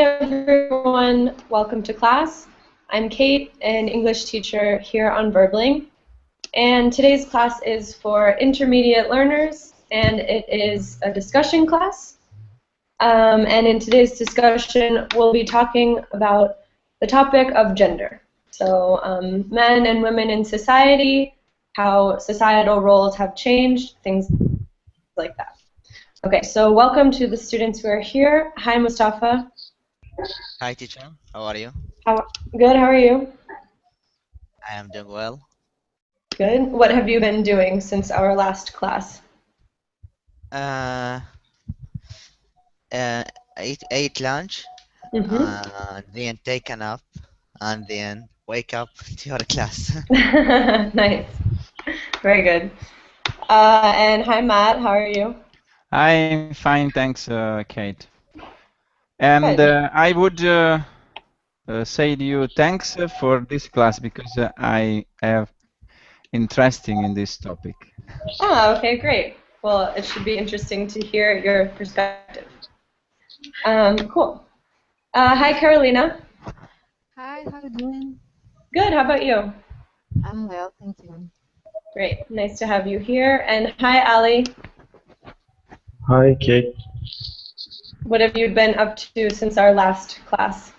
Hi everyone, welcome to class. I'm Kate, an English teacher here on Verbling, and today's class is for intermediate learners, and it is a discussion class. And in today's discussion, we'll be talking about the topic of gender. So men and women in society, how societal roles have changed, things like that. Okay, so welcome to the students who are here. Hi, Mustafa. Hi, teacher. How are you? Good, how are you? I am doing well. Good. What have you been doing since our last class? Uh, uh, ate lunch, Mm-hmm. then take a nap, and then wake up to your class. Nice. Very good. And hi, Matt. How are you? I'm fine, thanks, Kate. And Good. I would say to you thanks for this class because I have interesting in this topic. Ah, okay, great. Well, it should be interesting to hear your perspective. Cool. Hi, Carolina. Hi, how you doing? Good. How about you? I'm well, thank you. Great. Nice to have you here. And hi, Ali. Hi, Kate. What have you been up to since our last class?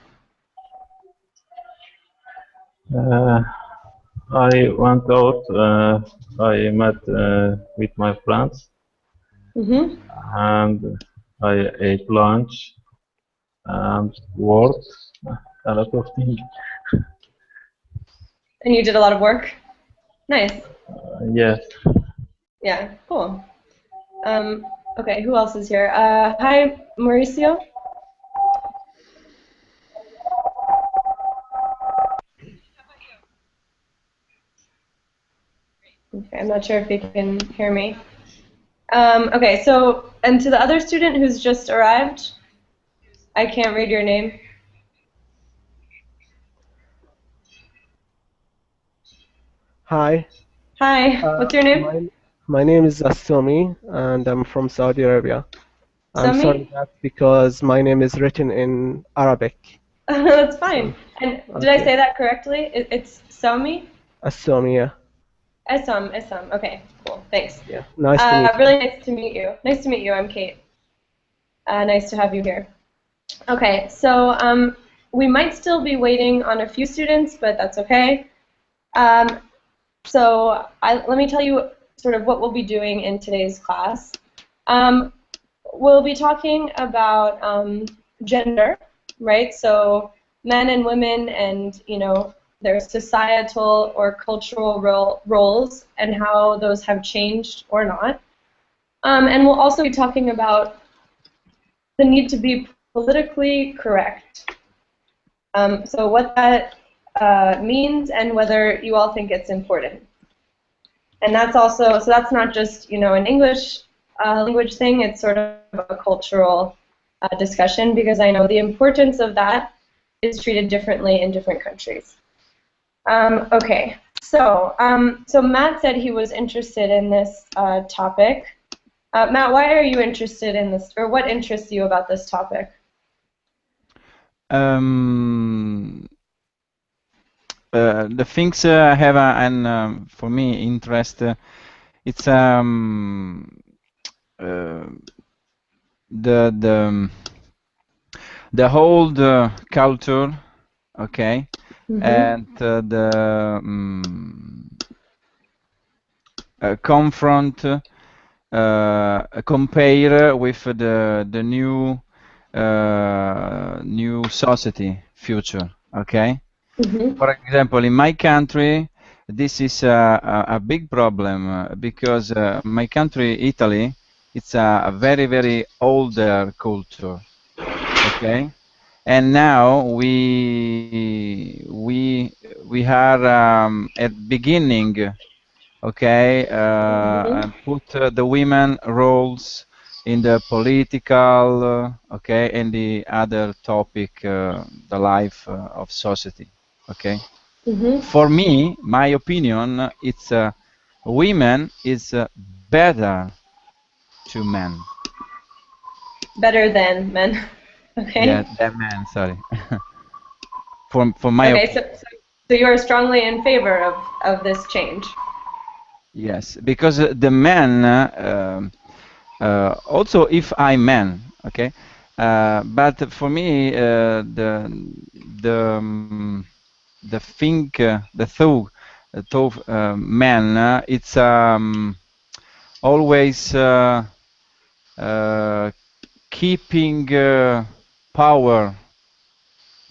I went out. I met with my friends, Mm-hmm. and I ate lunch and worked a lot of things. And you did a lot of work? Nice. Yes. Yeah, cool. Okay, who else is here? Hi, Mauricio. Okay, I'm not sure if you can hear me. Okay, so, and to the other student who's just arrived, I can't read your name. Hi. Hi, what's your name? My name is Astomi, and I'm from Saudi Arabia. I'm Sami? sorry that's because my name is written in Arabic. That's fine. So, And did I okay. say that correctly? It's Sami? Astomi, yeah. Essam. Okay, cool. Thanks. Yeah. Nice to meet you. Really nice to meet you. Nice to meet you. I'm Kate. Nice to have you here. Okay, so we might still be waiting on a few students, but that's okay. So let me tell you sort of what we'll be doing in today's class. We'll be talking about gender, right? So men and women and, you know, their societal or cultural roles and how those have changed or not. And we'll also be talking about the need to be politically correct. So what that means and whether you all think it's important. And that's also, so that's not just, you know, an English language thing, it's sort of a cultural discussion because I know the importance of that is treated differently in different countries. Okay, so Matt said he was interested in this topic. Matt, why are you interested in this, or what interests you about this topic? The things I have and for me interest, it's the whole culture, okay, and the confront, compare with the new society future, okay. For example, in my country, this is a big problem because my country, Italy, it's a very older culture, okay. And now we are at beginning, okay, and put the women roles in the political, okay, and the other topic, the life of society, okay. For me, my opinion, it's women is better to men. Better than men. Okay. Yeah, that man. Sorry. For my Okay, so you are strongly in favor of this change. yes, because the man also if I man, okay, but for me the the thing the thought man it's always uh, keeping power,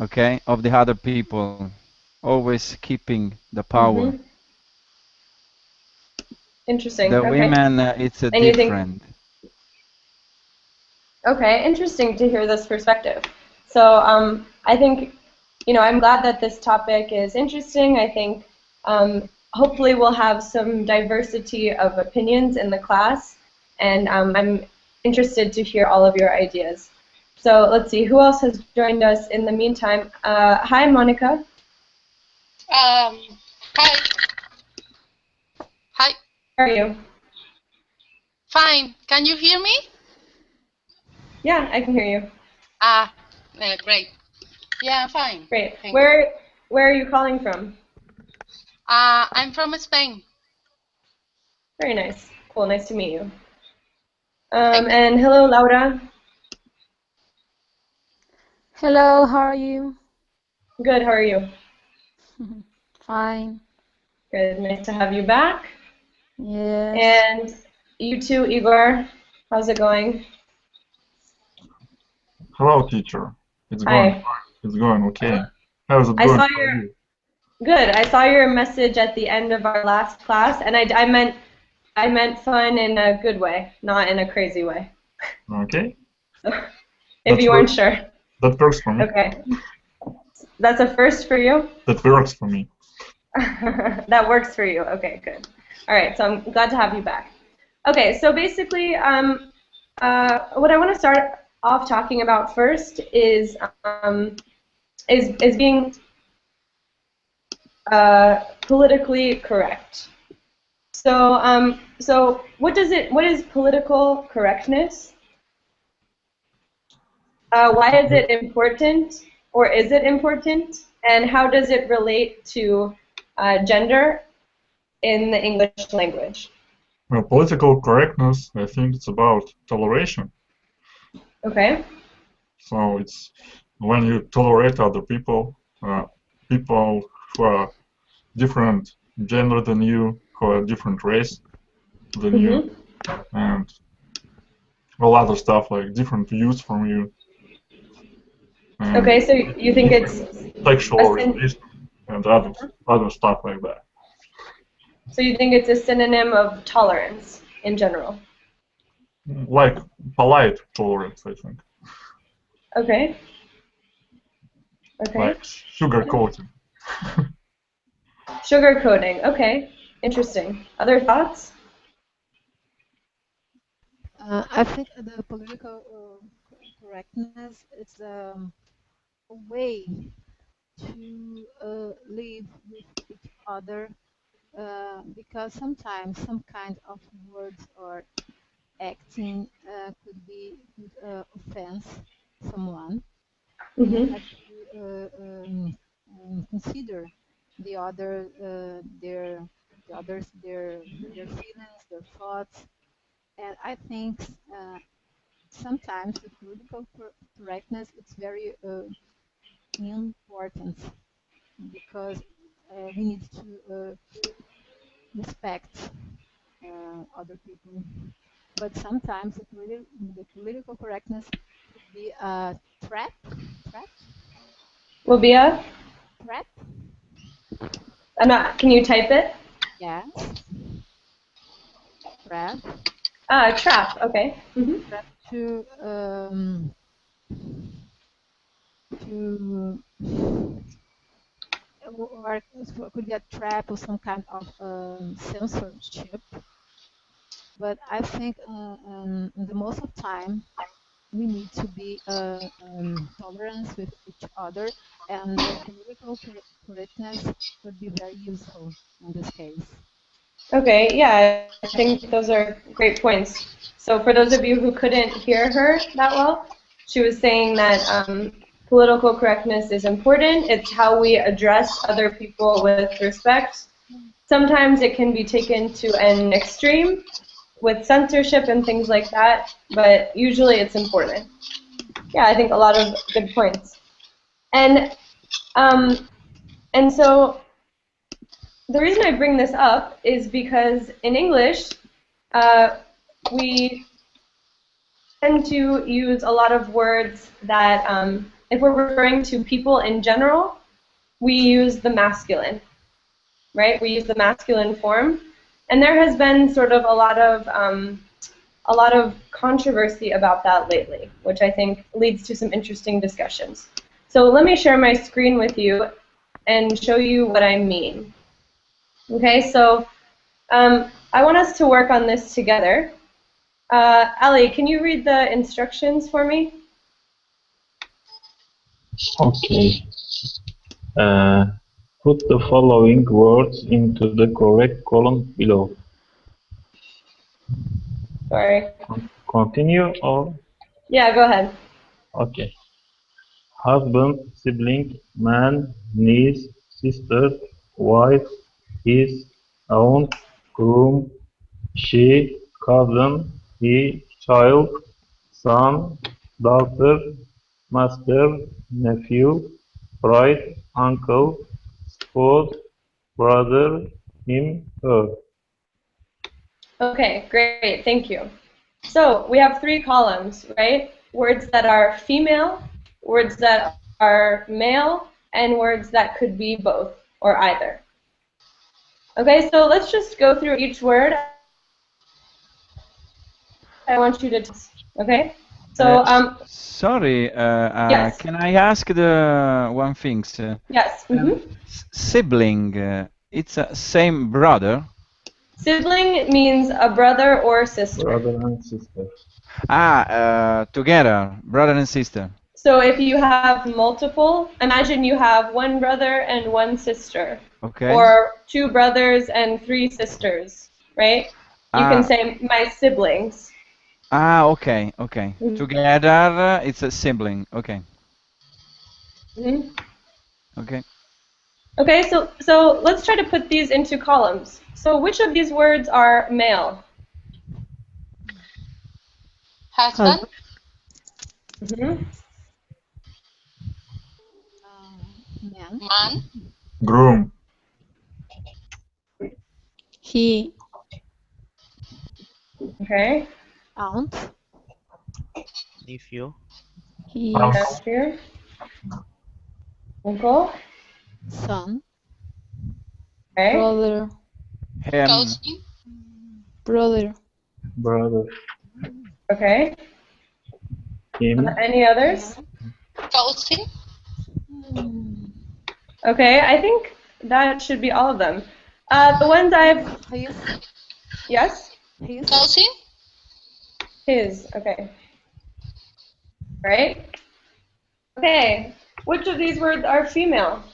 okay, of the other people, always keeping the power. Mm-hmm. Interesting. The Okay. women it's And you think, different. okay, interesting to hear this perspective. So I think, I'm glad that this topic is interesting. I think hopefully we'll have some diversity of opinions in the class, and I'm interested to hear all of your ideas. So let's see, who else has joined us in the meantime? Hi, Monica. Hi. Hi. How are you? Fine. Can you hear me? Yeah, I can hear you. Great. Yeah, fine. Great. Thank you. Where are you calling from? I'm from Spain. Very nice. Cool. Nice to meet you. Thank you. And hello, Laura. Hello, how are you? Good. How are you? Fine. Good. Nice to have you back. Yes. And you too, Igor. How's it going? Hello, teacher. It's Hi. going. It's going okay. How's it I going saw for your you? good. I saw your message at the end of our last class, and I meant fun in a good way, not in a crazy way. Okay. If That you weren't works. sure. That works for me. Okay. That's a first for you? That works for me. That works for you. Okay, good. All right, so I'm glad to have you back. Okay, so basically, what I want to start off talking about first is being politically correct. So what is political correctness? Why is it important, or is it important, and how does it relate to gender in the English language? Well, political correctness, I think it's about toleration. Okay. So it's when you tolerate other people, people who are different gender than you, who are different race than you, and a lot of stuff like different views from you. And Okay, so you think it's sexual orientation and other stuff like that. so you think it's a synonym of tolerance in general? Like polite tolerance, I think. Okay. Okay. Like sugar coating. Sugar coating. Okay. Interesting. Other thoughts? I think the political correctness is a way to live with each other because sometimes some kind of words or acting could offense someone, and we have to consider the other the others their feelings, their thoughts, and I think sometimes the political correctness it's very important because we need to respect other people. But sometimes the political correctness could be a trap. Trap? Will be a? Trap? I'm not. Can you type it? Yes. Trap. Trap. Okay. Trap to or could be a trap or some kind of censorship. But I think the most of time we need to be tolerant with each other, and the political correctness would be very useful in this case. Okay. Yeah, I think those are great points. So for those of you who couldn't hear her that well, She was saying that political correctness is important. It's how we address other people with respect. Sometimes it can be taken to an extreme with censorship and things like that, but usually it's important. Yeah, I think a lot of good points. And so the reason I bring this up is because in English, we tend to use a lot of words that, if we're referring to people in general, we use the masculine, right? We use the masculine form. And there has been sort of a lot of controversy about that lately, which I think leads to some interesting discussions. So let me share my screen with you and show you what I mean. Okay, so I want us to work on this together. Ali, can you read the instructions for me? Okay. Put the following words into the correct column below. Sorry. Continue or? Yeah, go ahead. Okay. Husband, sibling, man, niece, sister, wife, his, aunt, groom, she, cousin, he, child, son, daughter, master, nephew, bride, uncle, spouse, brother, him, her. Okay, great, thank you. So we have 3 columns, right? Words that are female, words that are male, and words that could be both or either. Okay, so let's just go through each word. I want you to, okay? So, sorry, yes. Can I ask the one thing? Yes. Sibling, it's a same brother? Sibling means a brother or sister. Brother and sister. Together, brother and sister. So if you have multiple, imagine you have 1 brother and 1 sister. Okay. Or 2 brothers and 3 sisters, right? You can say my siblings. Okay. Together, it's a sibling. Okay. Okay. Okay, so let's try to put these into columns. So which of these words are male? Husband. Man. Groom. He. Okay. Aunt. Nephew. He. Nephew. Uncle. Son. Okay. Brother. Cousin. Brother. Brother. Okay. Him. Any others? Cousin. Okay, I think that should be all of them. The ones I've... His. Yes? His. Cousin. His, okay. Right? Okay, which of these words are female?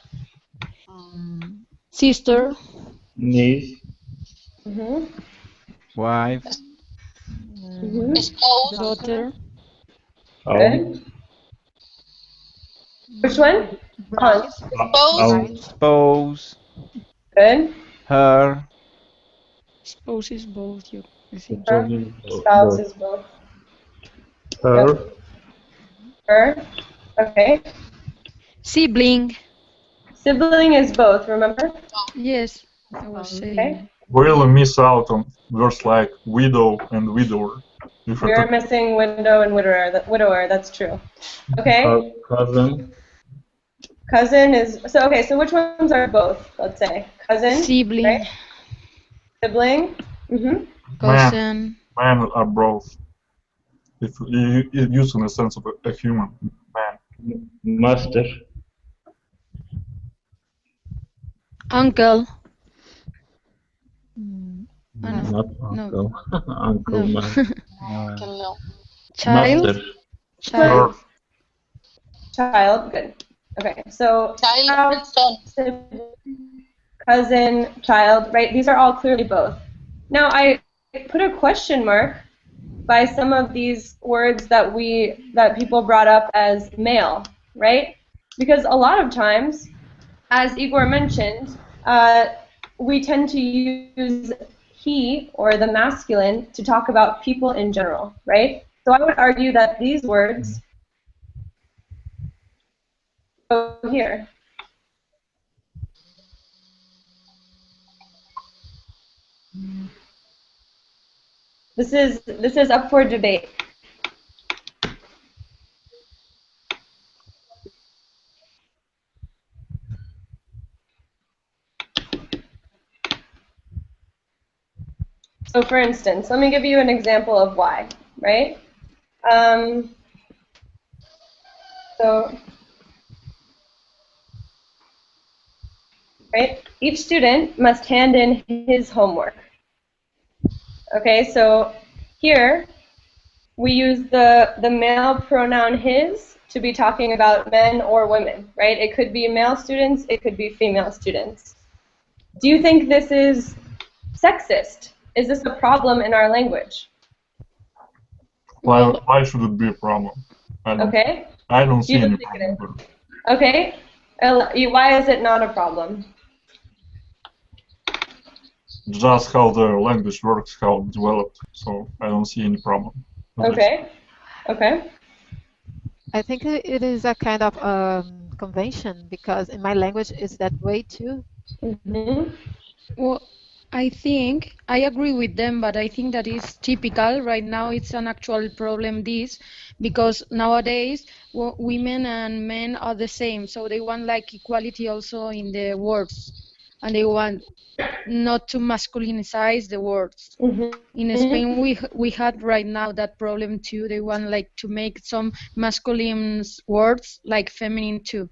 Sister. Niece. Wife. Spouse. Daughter. Good. Which one? Aunt. Spouse. Spouse. Good. Her. Spouse is both. I think. Spouse is both. Her. Yep. Her. Okay. Sibling. Sibling is both, remember? Yes, I was saying. Okay. Really miss out on words like widow and widower. We're missing window and widower, that's true. Okay. Cousin. Cousin is, so okay, so which ones are both, let's say? Cousin? Sibling. Right? Sibling? Cousin. Man are both. If you use in the sense of a human man. Master. Uncle. Not uncle. Uncle No. man. No. Child. Master. Child. Child, good. Okay, so Child. Son. Cousin, child, right? These are all clearly both. Now I put a question mark by some of these words that people brought up as male, right? Because a lot of times, as Igor mentioned, we tend to use he or the masculine to talk about people in general, right? So I would argue that these words go here. This is up for debate. So for instance, let me give you an example of why, right? So, right, each student must hand in his homework. Okay, so here we use the male pronoun his to be talking about men or women, right? It could be male students, it could be female students. Do you think this is sexist? Is this a problem in our language? Why should it be a problem? Okay. I don't see You don't any think problem. it is? Okay. Why is it not a problem? Just how the language works, how it developed. So I don't see any problem. Okay. Okay. I think it is a kind of convention because in my language it's that way too. Mm-hmm. Well, I think I agree with them, but I think that is typical. Right now, it's an actual problem, this, because nowadays women and men are the same, so they want like equality also in the words, and they want not to masculinize the words. Mm-hmm. In Spain, we had right now that problem too. They want like to make some masculine words like feminine too.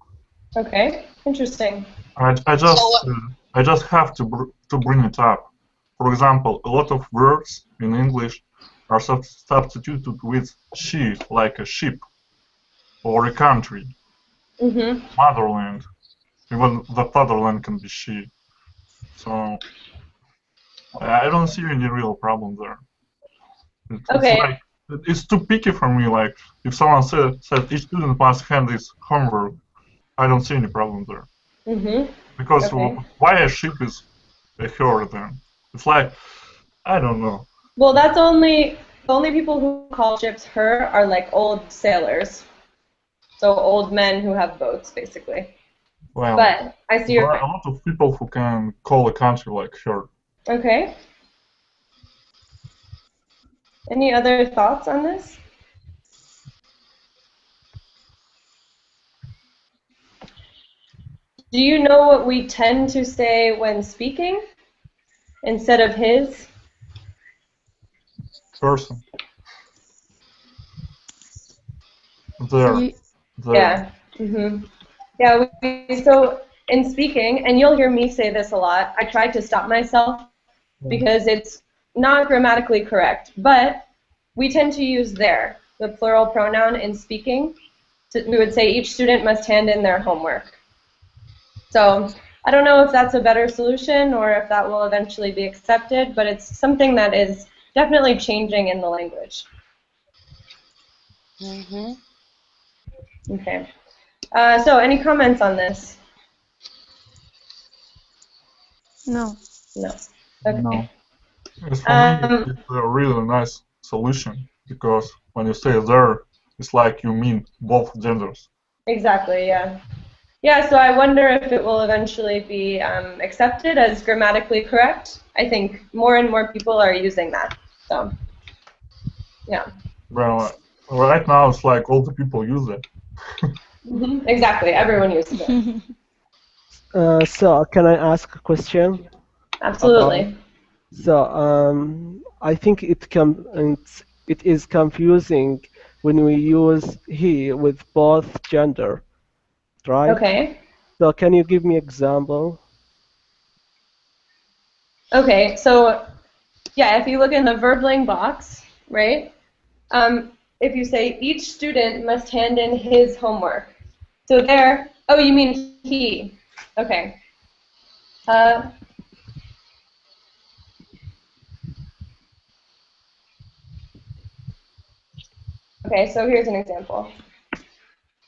Okay. Interesting. I just have to bring it up. For example, a lot of words in English are substituted with she, like a ship or a country, Mm-hmm. motherland. Even the fatherland can be she. So I don't see any real problem there. It's Okay. like it's too picky for me. Like if someone said each student must hand his homework, I don't see any problem there. Mm-hmm. Because Okay. why a ship is a her then? It's like I don't know. Well, that's the only people who call ships her are like old sailors. So old men who have boats, basically. Well, But I see there your are a point. lot of people who can call a country like her. Okay. Any other thoughts on this? Do you know what we tend to say when speaking instead of his? Person. There. Ye- There. Yeah. Mm-hmm. Yeah. So in speaking, and you'll hear me say this a lot, I try to stop myself because it's not grammatically correct. But we tend to use there, the plural pronoun in speaking. We would say each student must hand in their homework. So I don't know if that's a better solution or if that will eventually be accepted, but it's something that is definitely changing in the language. Mm-hmm. Okay. So any comments on this? No. No. Okay. No. Yes, for me, it's a really nice solution because when you say there, it's like you mean both genders. Exactly, yeah. Yeah, so I wonder if it will eventually be accepted as grammatically correct. I think more and more people are using that. So, yeah. Well, right now it's like all the people use it. Exactly, everyone uses it. So can I ask a question? Absolutely. I think it is confusing when we use he with both gender, right? Okay. So can you give me example? Okay, so yeah, if you look in the verbling box, right? If you say each student must hand in his homework. So there, oh, you mean he. Okay. Uh, Okay, so here's an example.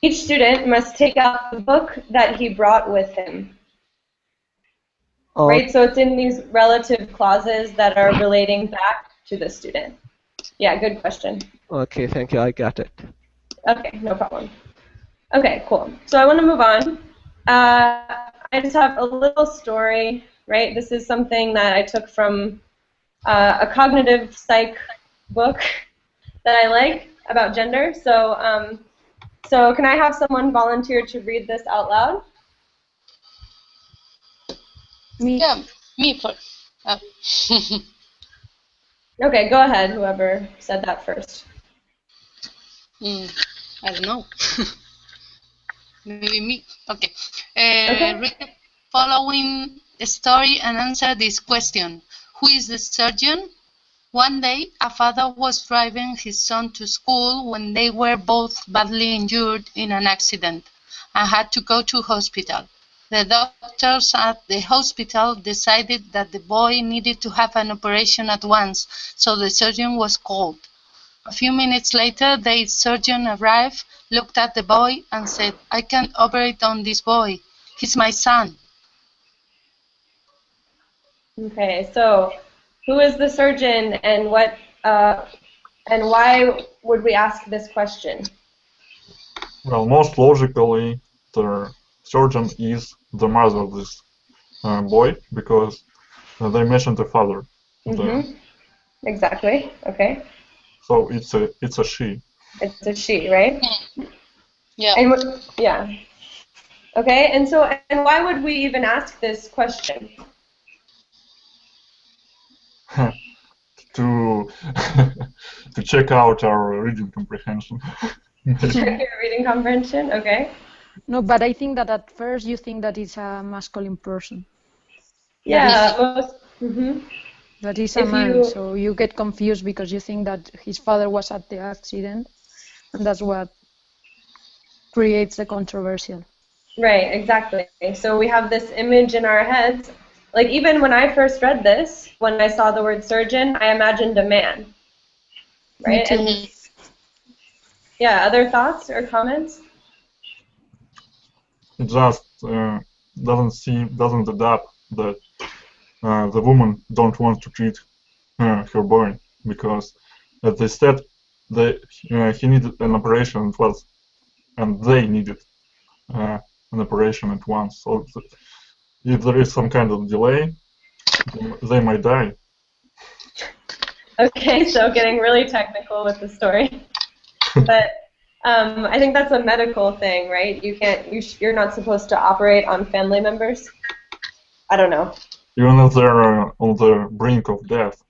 Each student must take out the book that he brought with him. Right, so it's in these relative clauses that are relating back to the student. Yeah, good question. Okay, thank you. I got it. Okay, no problem. Okay, cool. So I want to move on. I just have a little story, right? This is something that I took from a cognitive psych book that I like about gender. So, so can I have someone volunteer to read this out loud? Me. Yeah, me first. Okay, go ahead, whoever said that first. I don't know. Maybe me. Okay. Okay. Read the following story and answer this question. Who is the surgeon? One day, a father was driving his son to school when they were both badly injured in an accident and had to go to hospital. The doctors at the hospital decided that the boy needed to have an operation at once, so the surgeon was called. A few minutes later, the surgeon arrived, looked at the boy, and said, "I can't operate on this boy. He's my son." Okay, so who is the surgeon and what and why would we ask this question? Well, most logically, the surgeon is the mother of this boy because they mentioned the father. Exactly. Okay. So it's a she. It's a she, right? Yeah. And yeah. Okay. And so, and why would we even ask this question? to to check out our reading comprehension. To check your reading comprehension. Okay. No, but I think that at first you think that it's a masculine person. Yeah. That is a man, so you get confused because you think that his father was at the accident, and that's what creates the controversial. Right, exactly. So we have this image in our heads. Like even when I first read this, when I saw the word surgeon, I imagined a man. Right? Me too. And yeah, other thoughts or comments? It just doesn't adapt that the woman don't want to treat her boy because, as they said, he needed an operation at once, and they needed an operation at once. So if there is some kind of delay, they might die. Okay, so getting really technical with the story, but I think that's a medical thing, right? You can't, you're not supposed to operate on family members. I don't know. Even if they're on the brink of death.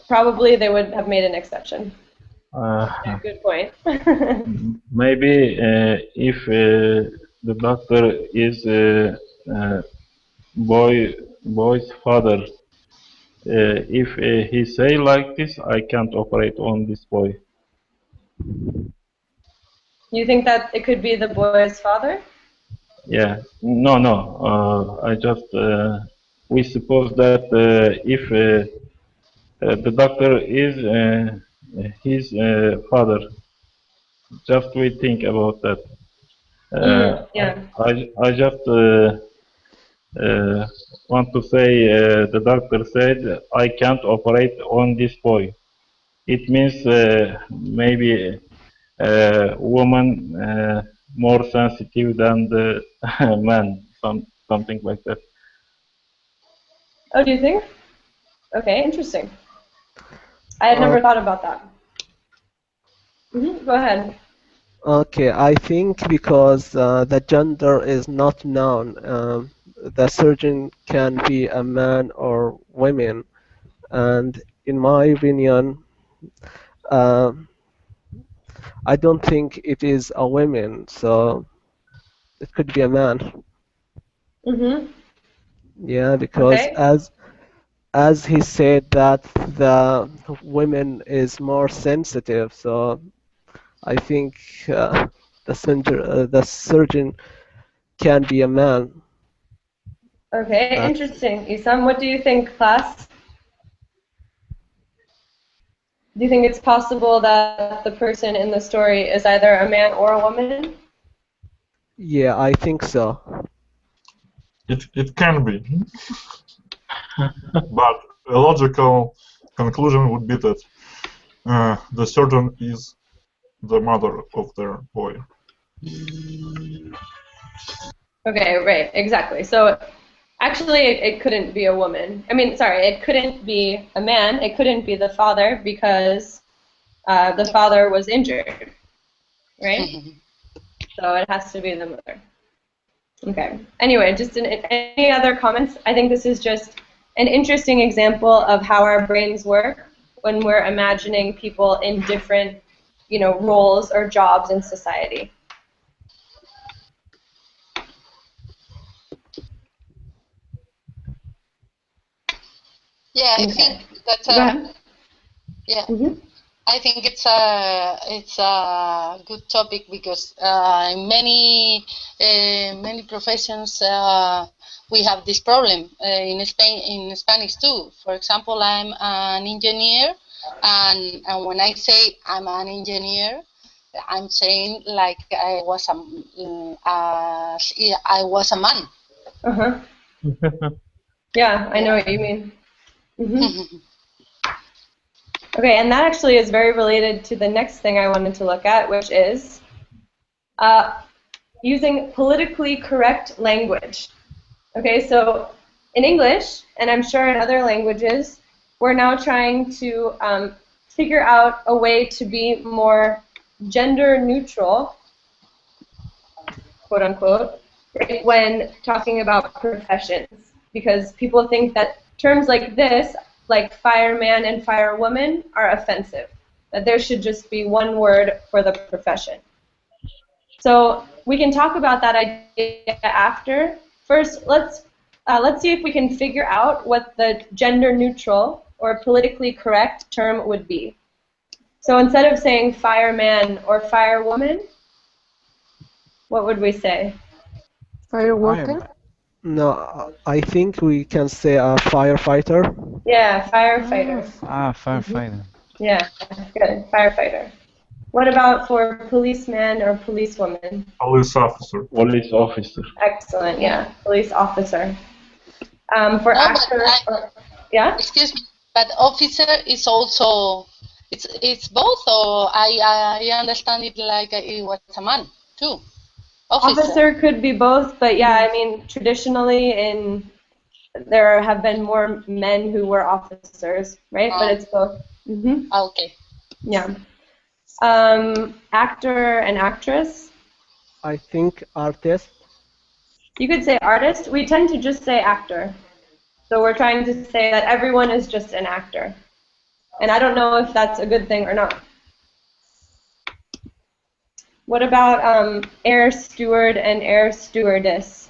Probably they would have made an exception. Yeah, good point. Maybe if the doctor is boy's father, if he say like this, I can't operate on this boy. You think that it could be the boy's father? Yeah, no. I just we suppose that if the doctor is his father, just we think about that. Yeah. I just want to say the doctor said I can't operate on this boy. It means maybe woman more sensitive than the man, something like that. Oh, do you think? Okay, interesting. I had never thought about that. Go ahead. Okay, I think because the gender is not known, the surgeon can be a man or women, and in my opinion, I don't think it is a woman, so it could be a man. Yeah, because as he said that the women is more sensitive, so I think the surgeon can be a man. Okay, interesting. Isam, what do you think, class? Do you think it's possible that the person in the story is either a man or a woman? Yeah, I think so. It can be, but a logical conclusion would be that the surgeon is the mother of their boy. Okay, right, exactly. So actually, it couldn't be a woman. I mean, sorry, it couldn't be a man. It couldn't be the father because the father was injured, right? So it has to be the mother. Okay. Anyway, just any other comments? I think this is just an interesting example of how our brains work when we're imagining people in different, roles or jobs in society. Yeah, I think that's a yeah. I think it's a good topic because in many professions we have this problem in Spanish too. For example, I'm an engineer, and when I say I'm an engineer, I'm saying like I was a man. Yeah, I know what you mean. Okay, and that actually is very related to the next thing I wanted to look at, which is using politically correct language. Okay, so in English, and I'm sure in other languages, we're now trying to figure out a way to be more gender neutral, quote unquote, right, when talking about professions. Because people think that terms like this, like fireman and firewoman, are offensive. That there should just be one word for the profession. So we can talk about that idea after. First, let's see if we can figure out what the gender neutral or politically correct term would be. So instead of saying fireman or firewoman, what would we say? Fireworker? No, I think we can say a firefighter. Yeah, firefighter. Firefighter. Yeah, good, firefighter. What about for policeman or policewoman? Police officer. Police officer. Excellent, yeah, police officer. For actor, yeah? Excuse me, but officer is also, it's both, or I understand it like it was a man, too. Officer could be both, but yeah, I mean, traditionally there have been more men who were officers, right? But it's both. Okay. Yeah. Actor and actress? I think artist. You could say artist. We tend to just say actor. So we're trying to say that everyone is just an actor. And I don't know if that's a good thing or not. What about air steward and air stewardess?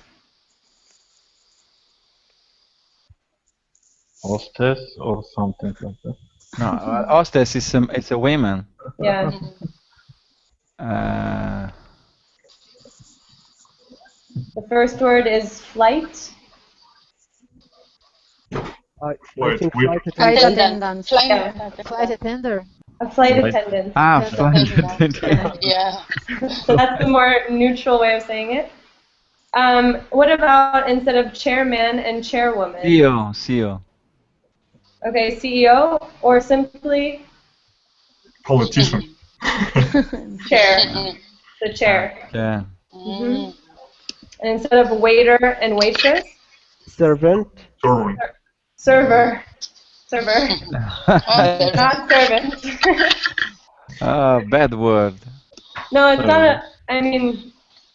Hostess or something like that. No, hostess is it's a woman. Yeah. The first word is flight. I think flight attendant. Flight attendant. A flight attendant. Flight attendant. Yeah. So that's the more neutral way of saying it. What about instead of chairman and chairwoman? CEO. Okay, CEO or simply politician. Chair. The chair. Yeah. And instead of waiter and waitress? Servant. Server. Not servant. Bad word. No, it's not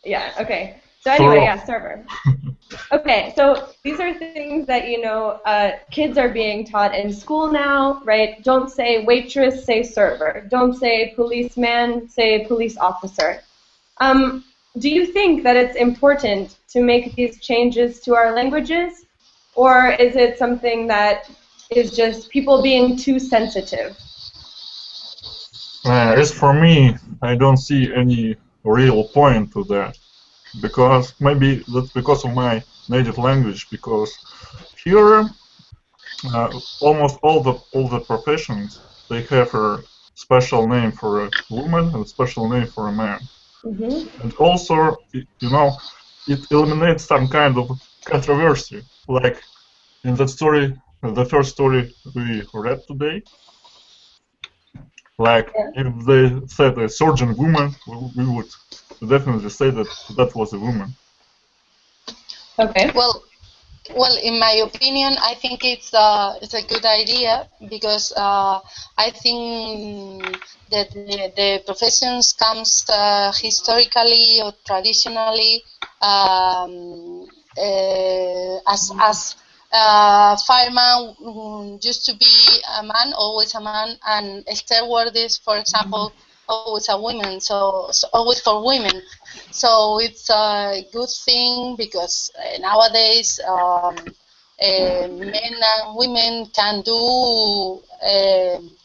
yeah, okay. So anyway, yeah, server. Okay, so these are things that, kids are being taught in school now, right? Don't say waitress, say server. Don't say policeman, say police officer. Do you think that it's important to make these changes to our languages? Or is it something that is just people being too sensitive? As for me, I don't see any real point to that, because maybe that's because of my native language. Because here, almost all the professions they have a special name for a woman and a special name for a man. And also, you know, it eliminates some kind of controversy, like in that story, the first story we read today. Like if they said a surgeon woman, we would definitely say that that was a woman. Okay. Well, in my opinion, I think it's a good idea because I think that the professions comes historically or traditionally as fireman used to be a man, always a man, and stewardess, for example, always a woman. So always for women. So it's a good thing because nowadays men and women can do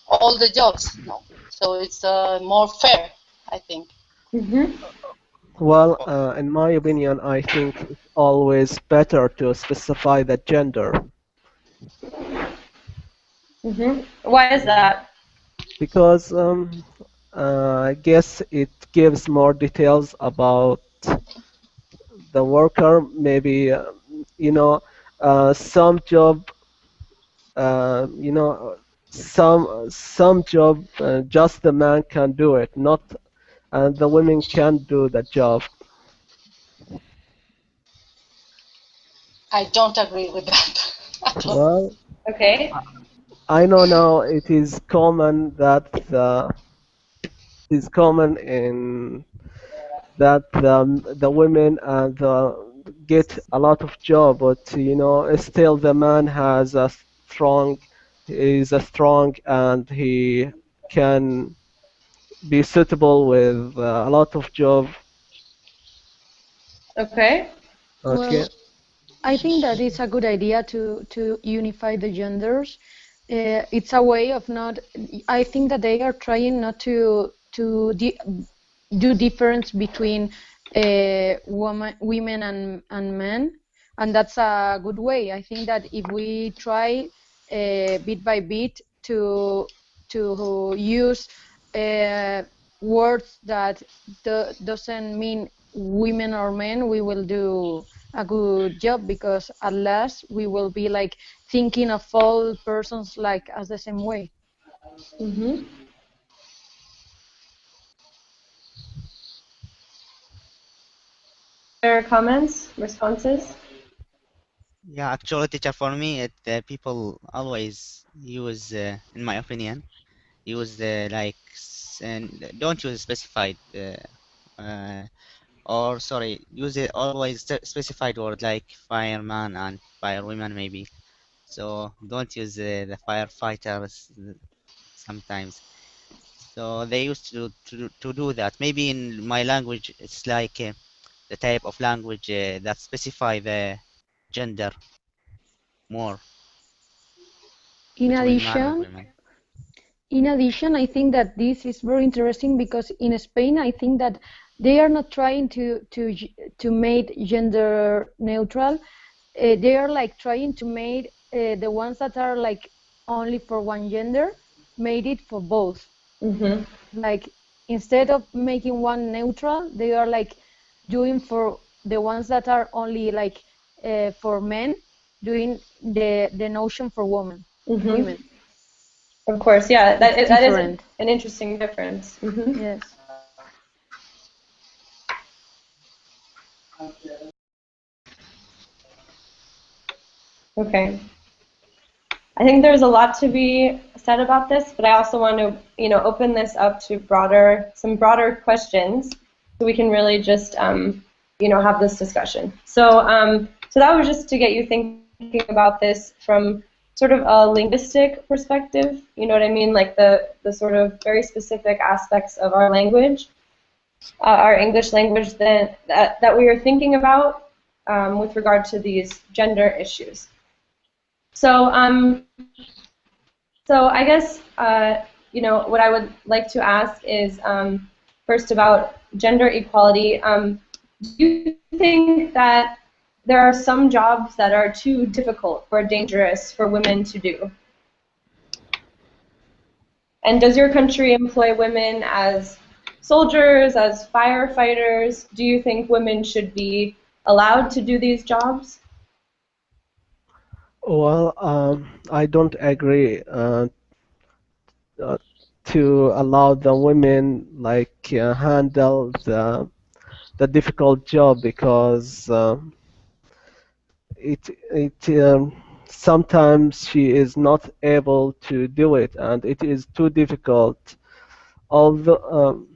all the jobs. No? So it's more fair, I think. Well, in my opinion, I think it's always better to specify the gender. Why is that? Because I guess it gives more details about the worker. Maybe you know, some job, you know, some job just the man can do it, not and the women can't do the job. I don't agree with that at all. Well, Okay. I know now it is common that it is common in that the women get a lot of job, but you know still the man has a strong is a strong and he can be suitable with a lot of job. Okay. Okay. Well, I think that it's a good idea to unify the genders. It's a way of not. I think that they are trying not to do difference between women and men, and that's a good way. I think that if we try bit by bit to use words that doesn't mean women or men, we will do a good job because at last we will be like thinking of all persons like as the same way. Other comments, responses? Yeah, actually, teacher, for me, people always use, in my opinion, use and don't use specified or sorry, use it always specified word like fireman and firewoman maybe. So don't use the firefighters sometimes. So they used to do that. Maybe in my language, it's like the type of language that specify the gender more In between man and addition, women. In addition, I think that this is very interesting because in Spain, I think that they are not trying to make gender neutral. They are like trying to make the ones that are like only for one gender, made it for both. Like instead of making one neutral, they are like doing for the ones that are only like for men, doing the notion for women. Of course, yeah, that It's that is different. an interesting difference. Yes. Okay. I think there's a lot to be said about this, but I also want to, open this up to some broader questions, so we can really just, have this discussion. So that was just to get you thinking about this from sort of a linguistic perspective. You know what I mean? Like the sort of very specific aspects of our language, our English language, that we are thinking about with regard to these gender issues. So, I guess, what I would like to ask is first about gender equality. Do you think that there are some jobs that are too difficult or dangerous for women to do? And does your country employ women as soldiers, as firefighters? Do you think women should be allowed to do these jobs? Well, I don't agree uh, to allow the women like handle the difficult job because it sometimes she is not able to do it and it is too difficult. Although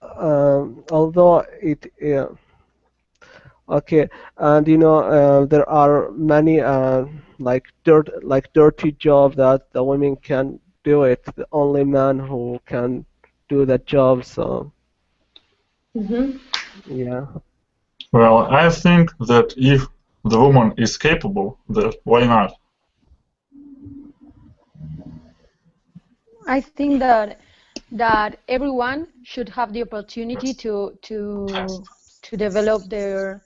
although it okay, and there are many like dirty job that the women can do it. The only man who can do that job. So yeah. Well, I think that if the woman is capable, then why not? I think that everyone should have the opportunity to develop their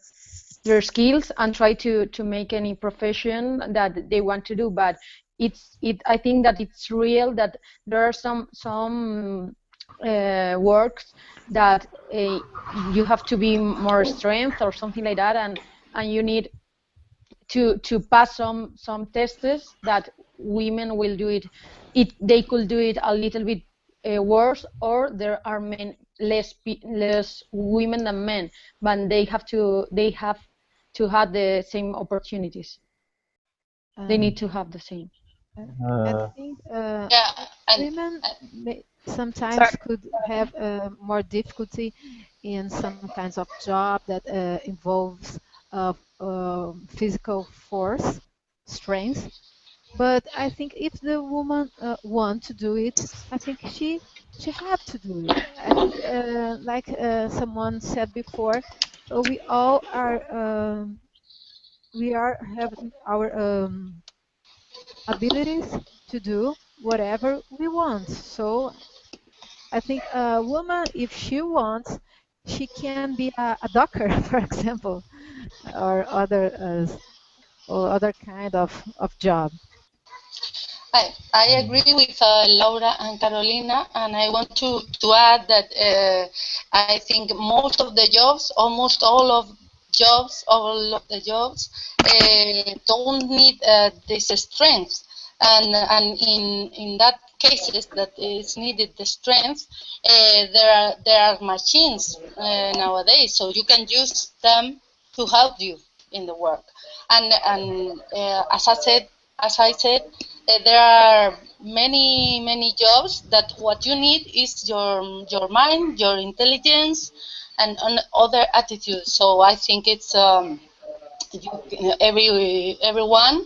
skills and try to make any profession that they want to do. But I think that it's real that there are some works that you have to be more strength or something like that, and you need to pass some tests that women will do it. They could do it a little bit worse, or there are less women than men, but they have to have the same opportunities. They need to have the same. I think Yeah, and women sometimes Sorry. could have more difficulty in some kinds of job that involves physical force, strength. But I think if the woman want to do it, I think she have to do it. I think like someone said before, we are have our abilities to do whatever we want. So I think a woman, if she wants, she can be a doctor, for example, or other kind of job. I agree with Laura and Carolina, and I want to add that I think most of the jobs, almost all of the jobs, don't need this strength, and in that cases that is needed the strength, there are machines nowadays, so you can use them to help you in the work, and as I said, there are many jobs that what you need is your mind, your intelligence, and other attitudes. So I think it's everyone,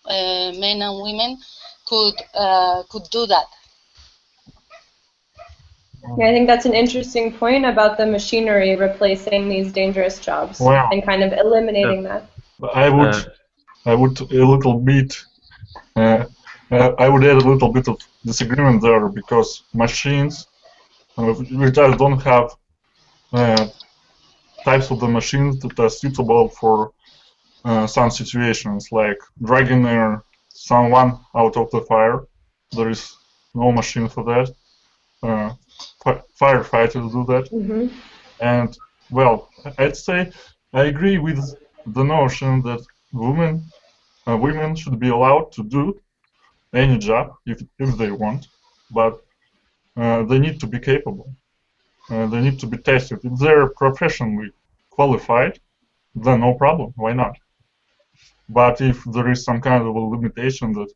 men and women, could do that. Yeah, I think that's an interesting point about the machinery replacing these dangerous jobs Well, and kind of eliminating that. I would a little bit I would add a little bit of disagreement there because machines, we just don't have types of the machines that are suitable for some situations, like dragging someone out of the fire. There is no machine for that. Firefighters do that. And, well, I'd say I agree with the notion that women should be allowed to do any job if they want, but they need to be capable. They need to be tested. If they're professionally qualified, then no problem. Why not? But if there is some kind of a limitation that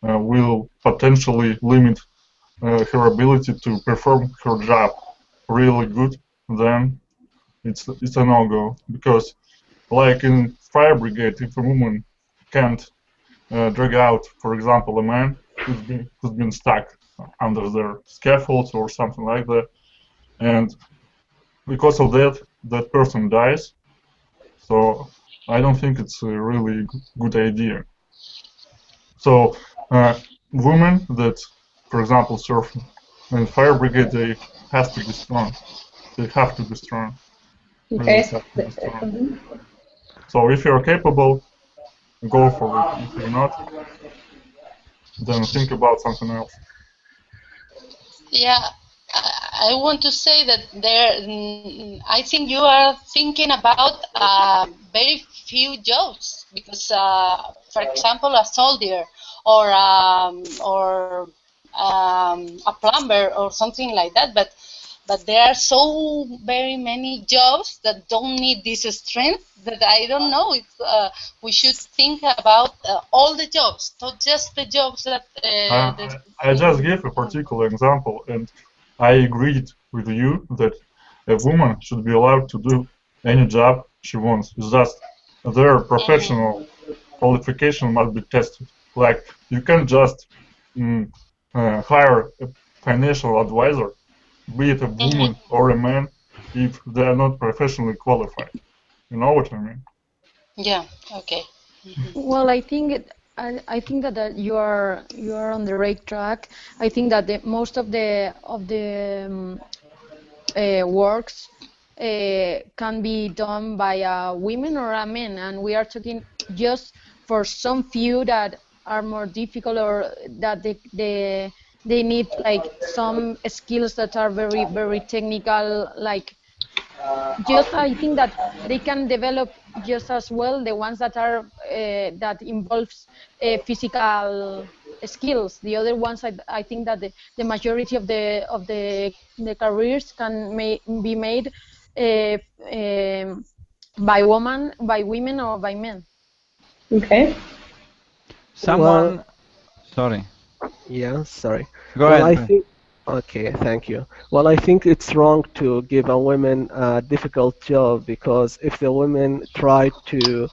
will potentially limit her ability to perform her job really good, then it's a no-go. Because, like in fire brigade, if a woman can't drag out, for example, a man who's been stuck under their scaffolds or something like that, and because of that, that person dies. So I don't think it's a really good idea. So women that, for example, serve in fire brigade, they have to be strong. They have to be strong. Really Okay. have to be strong. So if you're capable, go for it. If you're not, then think about something else. Yeah, I want to say that I think you are thinking about very few jobs because, for example, a soldier or a plumber or something like that. But there are so very many jobs that don't need this strength that I don't know. We should think about all the jobs, not just the jobs that. I just gave a particular example, and I agreed with you that a woman should be allowed to do any job she wants. It's just their professional qualification must be tested. Like, you can't just hire a financial advisor, be it a woman or a man, if they are not professionally qualified. You know what I mean? Yeah. Okay. Well, I think that you are on the right track. I think that most of the works can be done by a women or a man, and we are talking just for some few that are more difficult or that they need like some skills that are very technical, like just I think that they can develop just as well the ones that are that involves physical skills. The other ones, I think that the majority of the careers can be made by women or by men. Okay. Someone, Well, sorry, yeah, sorry. go Well, ahead. I Go ahead. think, okay, thank you. Well, I think it's wrong to give a woman a difficult job because if the woman try to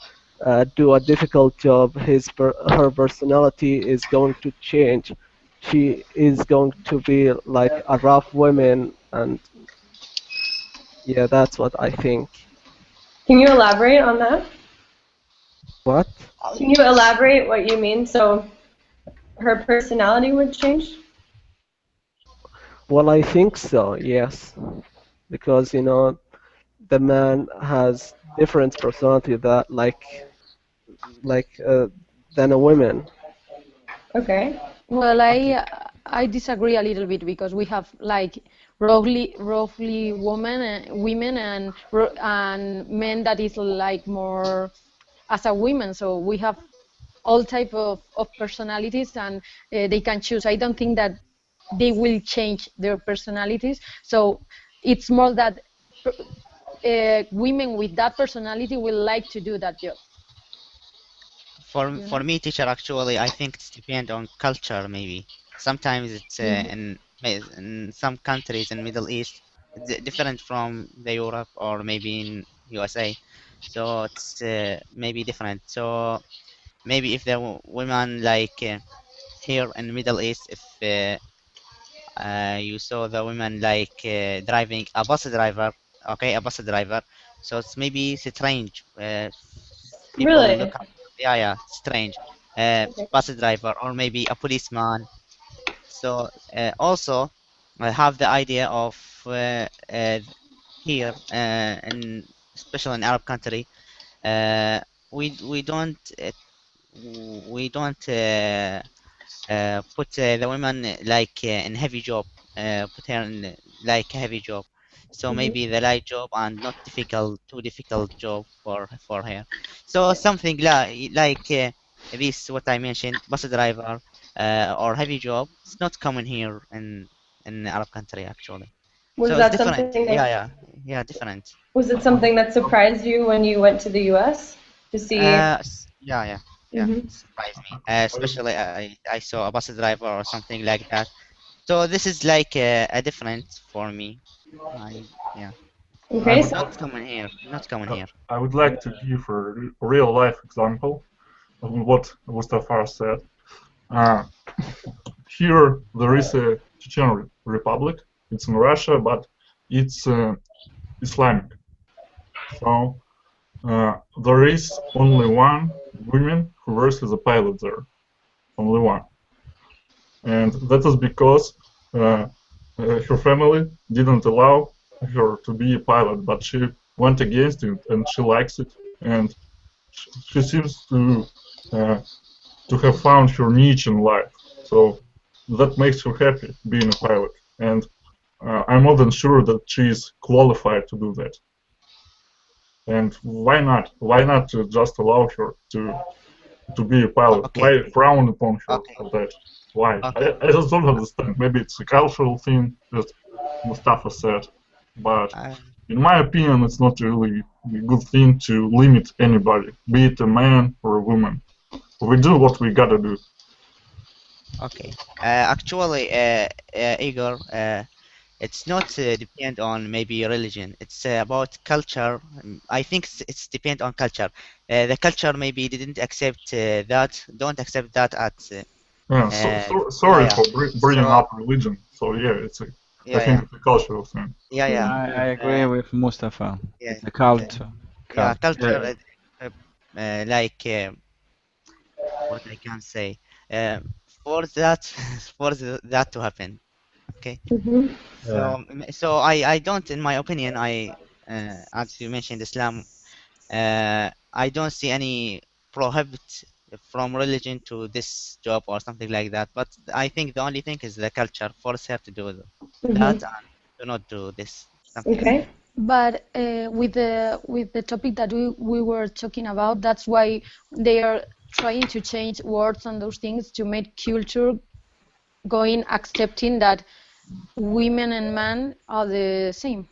do a difficult job, her personality is going to change. She is going to be like a rough woman, and yeah, that's what I think. Can you elaborate on that? What? Can you elaborate what you mean? So her personality would change? Well, I think so, yes, because the man has different personality that like than a woman. Okay. Well, Okay. I disagree a little bit because we have like roughly women and men that is like more as a women. So we have all type of personalities and they can choose. I don't think that they will change their personalities. So it's more that women with that personality will like to do that job. You For know? me, teacher, actually, I think it's depend on culture. Maybe sometimes it's in some countries in Middle East, it's different from the Europe or maybe in USA. So it's maybe different. So maybe if the women like here in Middle East, if you saw the women like driving a bus driver, okay, a bus driver. So it's maybe strange. People Really? look up, yeah, yeah, strange. Okay. Bus driver or maybe a policeman. So also I have the idea of here in especially in Arab country, uh, we don't put the women like in heavy job, put her in like a heavy job. So maybe the light job and not difficult, too difficult job for her. So something like this, what I mentioned, bus driver or heavy job. It's not common here in Arab country actually. Was So it's that different. something Yeah, that yeah, yeah, different. was it something that surprised you when you went to the U.S. to see? Yeah, yeah, yeah. Hmm. Surprised me. Especially I saw a bus driver or something like that. So this is like a different for me. Yeah, I Okay. would not common here. Not common here. I would like to give a real life example of what Mustafa said. Uh, Here there is a Chechen Republic. It's in Russia, but it's Islamic. So there is only one woman who works as a pilot there. Only one. And that is because her family didn't allow her to be a pilot, but she went against it and she likes it. And she seems uh, to have found her niche in life. So that makes her happy being a pilot, and I'm more than sure that she is qualified to do that. And why not? Why not just allow her to be a pilot? Okay, Why frown upon her okay, for that? Why? okay. I just don't understand. Maybe it's a cultural thing, as Mustafa said, but Uh, in my opinion, it's not really a good thing to limit anybody, be it a man or a woman. We do what we gotta do. okay. Actually, Igor, it's not depend on maybe religion. It's about culture. I think it's depend on culture. The culture maybe didn't accept that, don't accept that at. Yeah, Yeah, sorry yeah. for bringing So up religion. So yeah, I yeah, think yeah, it's a cultural thing. yeah, yeah. I agree with Mustafa. Yeah, The okay. culture. Yeah, Culture. culture. Yeah, Like what I can say. Uh, for that, that to happen. Okay. Mm-hmm. yeah. So I don't, in my opinion, as you mentioned, Islam. I don't see any prohibit from religion to this job or something like that. But I think the only thing is the culture force her to do that Mm-hmm. and do not do this something like Okay. that. But with the topic that we were talking about, that's why they are trying to change words and those things to make culture going accepting that women and men are the same.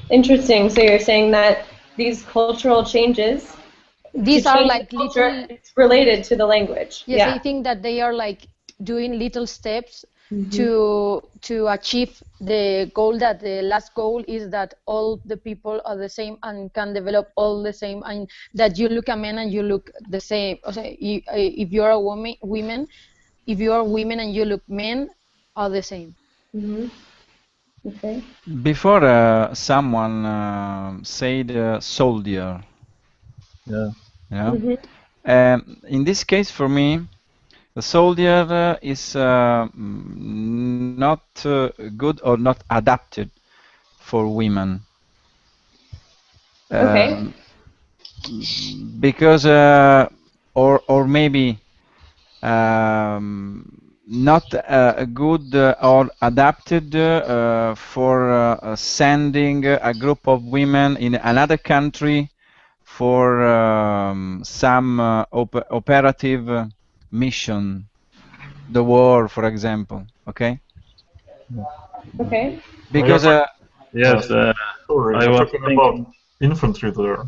Interesting. So you're saying that these cultural changes to These are change the like culture, little, it's related to the language. yes, I Yeah. think that they are like doing little steps Mm-hmm. to achieve the goal, that the last goal is that all the people are the same and can develop all the same, and that you look a man and you look the same. Okay, if you're a women, if you are women and you look men, are the same. Mm-hmm. Okay. Before someone said soldier, Yeah. you know. Mm-hmm. In this case, for me, the soldier is not good or not adapted for women. Okay. Um, because or maybe not good or adapted for sending a group of women in another country for some operative mission, the war, for example. Okay, Okay. You're because talking, Yes, sorry, I you're was talking about thinking. infantry there,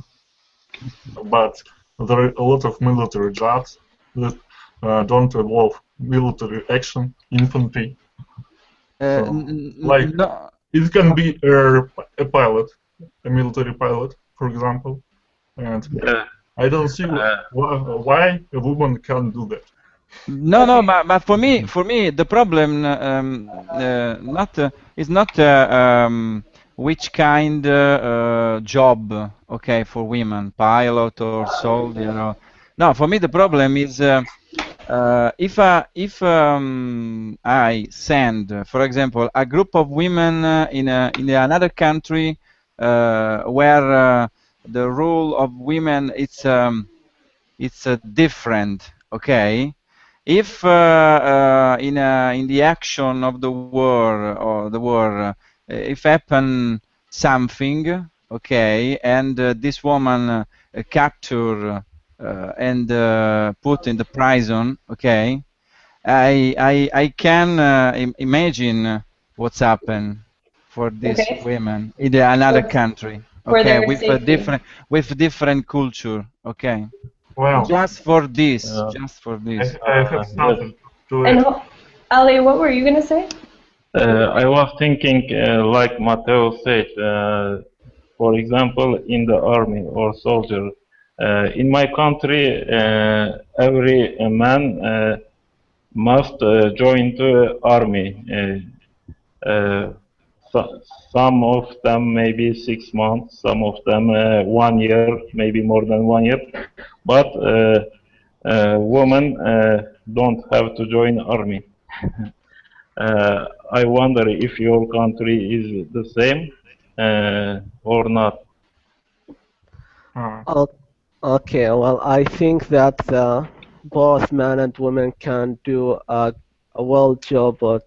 but there are a lot of military jobs that don't involve military action, infantry. So, like, no, it can be a pilot, a military pilot, for example, and Yeah, I don't see uh, why a woman can't do that. no, no, Okay. but for me, the problem not is not which kind job, okay, for women, pilot or soldier. Or, no, for me, the problem is if I send, for example, a group of women in another country where the role of women it's different, okay? If in the action of the war, if happen something, okay, and this woman capture and put in the prison, okay, I can imagine what's happened for these Okay. women in another For, country, for okay, their safety. with different culture, okay. Well, uh, Just for this. I have yes. something to And add. Ali, what were you gonna say? I was thinking, like Matteo said, for example, in the army or soldier. In my country, every man must join the army. So, some of them maybe 6 months, some of them 1 year, maybe more than 1 year. But women don't have to join army. I wonder if your country is the same or not. Uh, O- Okay, well, I think that both men and women can do a well job, but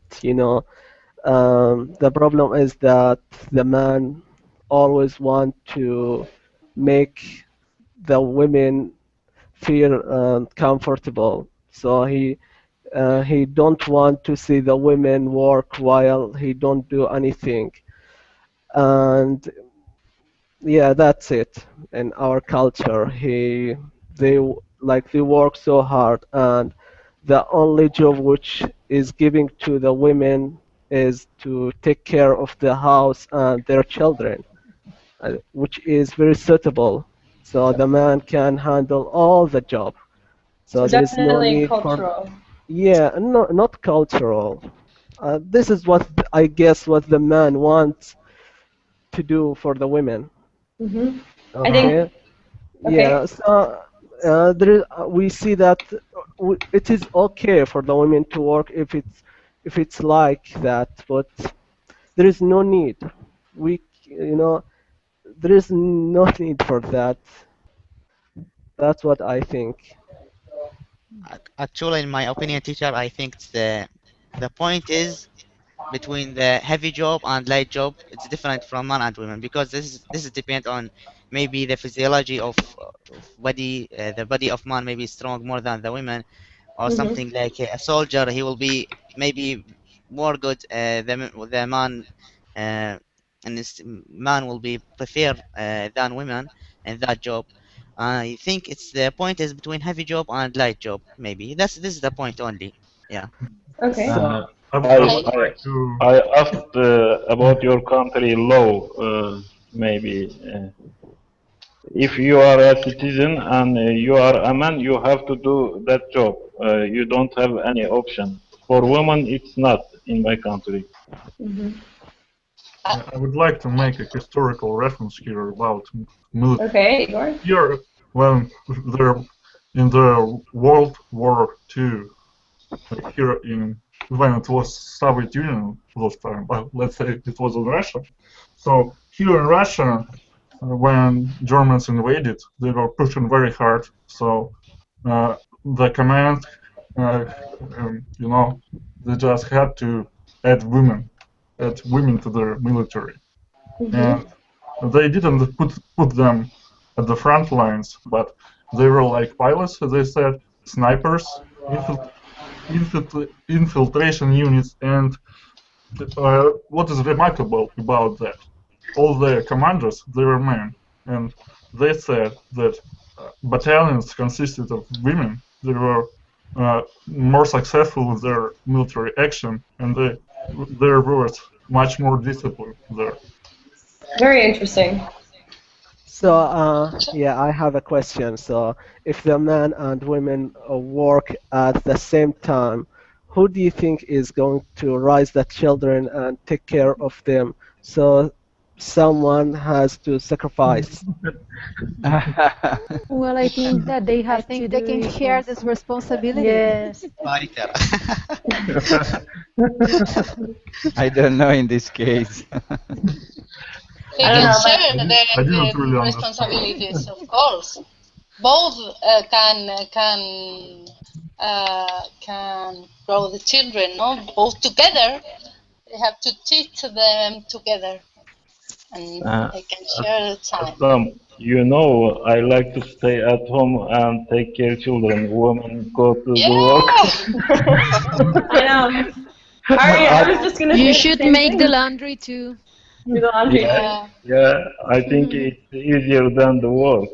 the problem is that the man always want to make the women feel comfortable. So he don't want to see the women work while he don't do anything. And yeah, that's it. In our culture, they they work so hard, and the only job which is giving to the women is to take care of the house and their children, which is very suitable. So the man can handle all the job. So So there is no definitely need for, cultural. yeah, no, not cultural. This is what I guess what the man wants to do for the women. Hmm I think. Okay. Okay. Yeah, so we see that it is okay for the women to work if it's like that, but there is no need. There is no need for that. That's what I think. Actually, in my opinion, teacher, I think the point is between the heavy job and light job. It's different from man and women because this is depend on maybe the physiology of body. The body of man may be strong more than the women, or hmm something like a soldier. He will be maybe more good. The man, uh, and this man will be preferred than women in that job. I think it's the point is between heavy job and light job. Maybe this is the point only. Yeah. Okay. Uh, So I I would like to. I asked about your country law. Maybe if you are a citizen and you are a man, you have to do that job. You don't have any option. For women, it's not in my country. hmm I would like to make a historical reference here about military. Okay, Igor. Here, when there in the World War II, here in when it was Soviet Union those time, but let's say it was in Russia. So here in Russia, when Germans invaded, they were pushing very hard. So the command, uh, they just had to add women to their military, hmm and they didn't put them at the front lines, but they were like pilots, as they said, snipers, infiltration units, and what is remarkable about that? All the commanders, they were men, and they said that battalions consisted of women. They were more successful with their military action, and there was much more discipline there. Very interesting. so yeah, I have a question. So if the man and women work at the same time, who do you think is going to raise the children and take care of them? So someone has to sacrifice. Well, I think that they I have to think they do can it share both. this responsibility. Yes. Fighter. I don't know in this case. They I don't can know, but share I didn't the really understand. responsibilities, of course. Both can grow the children, no? Both together. They have to teach them together, and Uh, they can share the time. You know, I like to stay at home and take care children. Women go to the work. Yeah. I know. Ari, I was just gonna You say the should same make the thing. laundry too. Do the laundry Yeah, too. Yeah. yeah. I think it's easier than the work.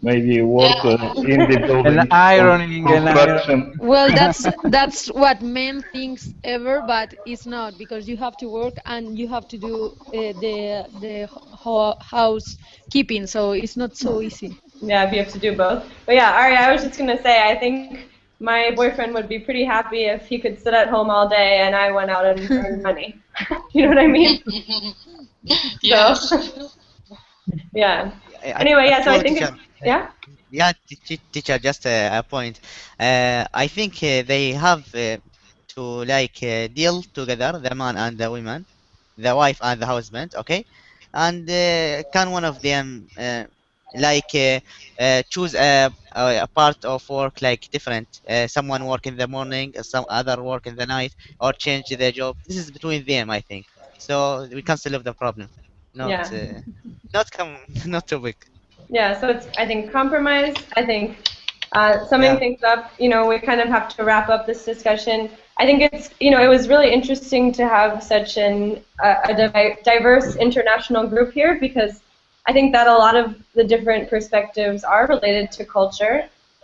Maybe work Yeah. in the And building, ironing and construction. ironing. Well, that's what men thinks ever, but it's not because you have to work and you have to do the housekeeping, so it's not so easy. Yeah, if you have to do both. But yeah, Ari, I was just gonna say, I think my boyfriend would be pretty happy if he could sit at home all day and I went out and earned money. You know what I mean? Yes. So, yeah. Anyway, yeah. So I Actually, think teacher. it's yeah. Yeah, teacher. Just a point. I think they have to like deal together, the man and the woman, the wife and the husband. Okay, and can one of them like choose a part of work like different. Someone work in the morning, some other work in the night, or change their job. This is between them, I think. So we can solve the problem. Not Yeah. not come not too big. Yeah, so it's, I think, compromise. I think summing Yeah. things up, we kind of have to wrap up this discussion. I think it's, it was really interesting to have such a diverse international group here, because I think that a lot of the different perspectives are related to culture,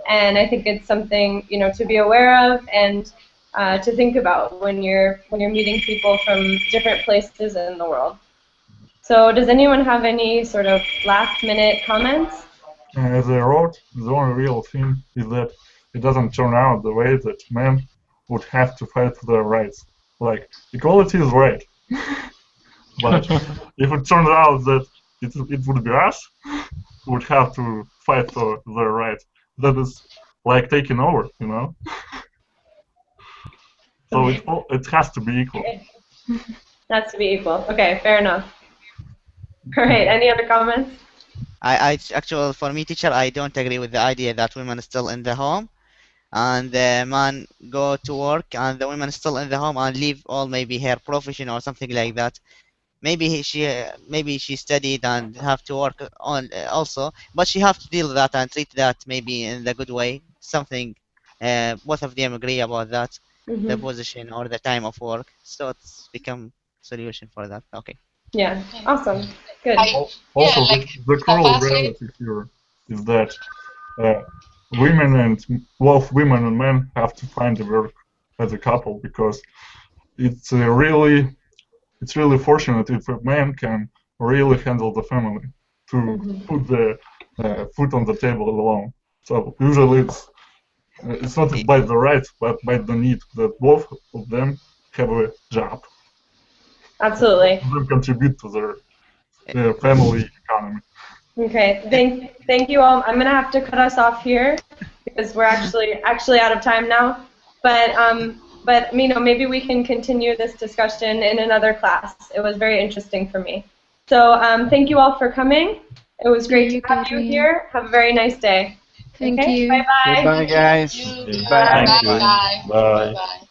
and I think it's something, to be aware of and to think about when you're meeting people from different places in the world. So does anyone have any sort of last minute comments? As I wrote, the only real thing is that it doesn't turn out the way that men would have to fight for their rights. Like, equality is right. But if it turns out that it would be us who would have to fight for their rights, that is like taking over, So it has to be equal. Has to be equal. Okay, fair enough. All right, any other comments? I actually, for me, teacher, I don't agree with the idea that women are still in the home and the man go to work and the woman is still in the home and leave all maybe her profession or something like that. Maybe maybe she studied and have to work on also, but she have to deal with that and treat that maybe in the good way. Something both of them agree about that, the position or the time of work. So it's become solution for that. Okay. Yeah, awesome. Good. Also, the cruel reality here is that both women and men have to find a work as a couple, because it's really fortunate if a man can really handle the family to put the food on the table alone. So usually it's not by the right, but by the need that both of them have a job. Absolutely. Both of them contribute to their family economy. Okay, thank you all. I'm gonna have to cut us off here because we're actually out of time now. But maybe we can continue this discussion in another class. It was very interesting for me. So thank you all for coming. It was great to have you here. Have a very nice day. Thank Okay, you. bye bye. Goodbye, guys. Thank Bye. you. Bye.